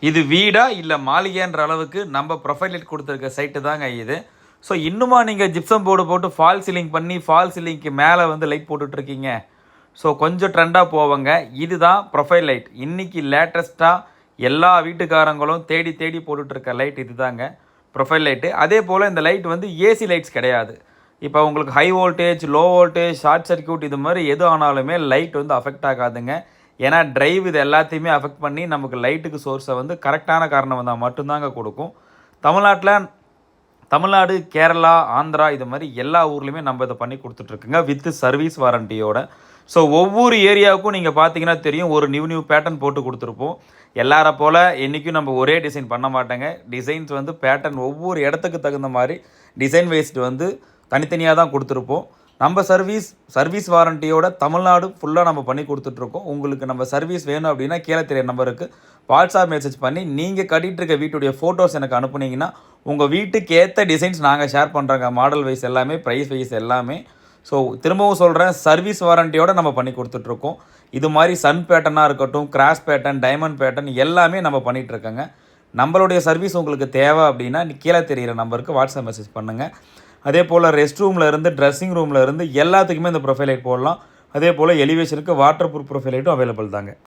இது வீடா இல்லை மாளிகைன்ற அளவுக்கு நம்ம ப்ரொஃபைல் லைட் கொடுத்துருக்க சைட்டு தாங்க இது. ஸோ இன்னுமா நீங்கள் ஜிப்சம் போர்டு போட்டு ஃபால் சீலிங் பண்ணி ஃபால் சீலிங்க்கு மேலே வந்து லைட் போட்டுட்ருக்கீங்க. ஸோ கொஞ்சம் ட்ரெண்டாக போவங்க. இதுதான் ப்ரொஃபைல் லைட். இன்றைக்கி லேட்டஸ்ட்டாக எல்லா வீட்டுக்காரங்களும் தேடி தேடி போட்டுட்ருக்க லைட் இது தாங்க ப்ரொஃபைல் லைட்டு. அதே போல் இந்த லைட் வந்து ஏசி லைட்ஸ் கிடையாது. இப்போ உங்களுக்கு high voltage, low voltage, short circuit இது மாதிரி எது ஆனாலுமே லைட் வந்து அஃபெக்ட் ஆகாதுங்க. ஏன்னா ட்ரைவ் இது எல்லாத்தையுமே அஃபெக்ட் பண்ணி நமக்கு லைட்டுக்கு சோர்ஸை வந்து கரெக்டான காரணம் வந்தால் மட்டும்தாங்க கொடுக்கும். தமிழ்நாடு, கேரளா, ஆந்திரா இது மாதிரி எல்லா ஊர்லேயுமே நம்ம இதை பண்ணி கொடுத்துட்ருக்குங்க வித் சர்வீஸ் வாரண்டியோட. ஸோ ஒவ்வொரு ஏரியாவுக்கும் நீங்கள் பார்த்தீங்கன்னா தெரியும், ஒரு நியூ பேட்டர்ன் போட்டு கொடுத்துருப்போம். எல்லாரை போல் என்றைக்கும் நம்ம ஒரே டிசைன் பண்ண மாட்டேங்க. டிசைன்ஸ் வந்து பேட்டர்ன் ஒவ்வொரு இடத்துக்கு தகுந்த மாதிரி டிசைன் வேஸ்ட்டு வந்து தனித்தனியாக தான் கொடுத்துருப்போம். நம்ம சர்வீஸ் வாரண்டியோட தமிழ்நாடு ஃபுல்லாக நம்ம பண்ணி கொடுத்துட்ருக்கோம். உங்களுக்கு நம்ம சர்வீஸ் வேணும் அப்படின்னா கீழே தெரிய நம்பருக்கு வாட்ஸ்அப் மெசேஜ் பண்ணி நீங்கள் கட்டிகிட்டு இருக்க வீட்டுடைய ஃபோட்டோஸ் எனக்கு அனுப்புனீங்கன்னா உங்கள் வீட்டுக்கு ஏற்ற டிசைன்ஸ் நாங்கள் ஷேர் பண்ணுறோங்க. மாடல் வைஸ் எல்லாமே, ப்ரைஸ் வைஸ் எல்லாமே. ஸோ திரும்பவும் சொல்கிறேன், சர்வீஸ் வாரண்டியோடு நம்ம பண்ணி கொடுத்துட்ருக்கோம். இது மாதிரி சன் பேட்டர்னாக இருக்கட்டும், கிராஸ் பேட்டர்ன், டைமண்ட் பேட்டர்ன் எல்லாமே நம்ம பண்ணிகிட்ருக்கோங்க. நம்மளுடைய சர்வீஸ் உங்களுக்கு தேவை அப்படின்னா கீழே தெரிகிற நம்பருக்கு வாட்ஸ்அப் மெசேஜ் பண்ணுங்கள். அதே போல் ரெஸ்ட் ரூமில் இருந்து, ட்ரெஸ்ஸிங் ரூமில் இருந்து எல்லாத்துக்குமே இந்த ப்ரொஃபைல் லைட் போடலாம். அதே போல் எலிவேஷனுக்கு வாட்டர் ப்ரூஃப் ப்ரொஃபைல் லைட்டும் அவைலபிள் தாங்க.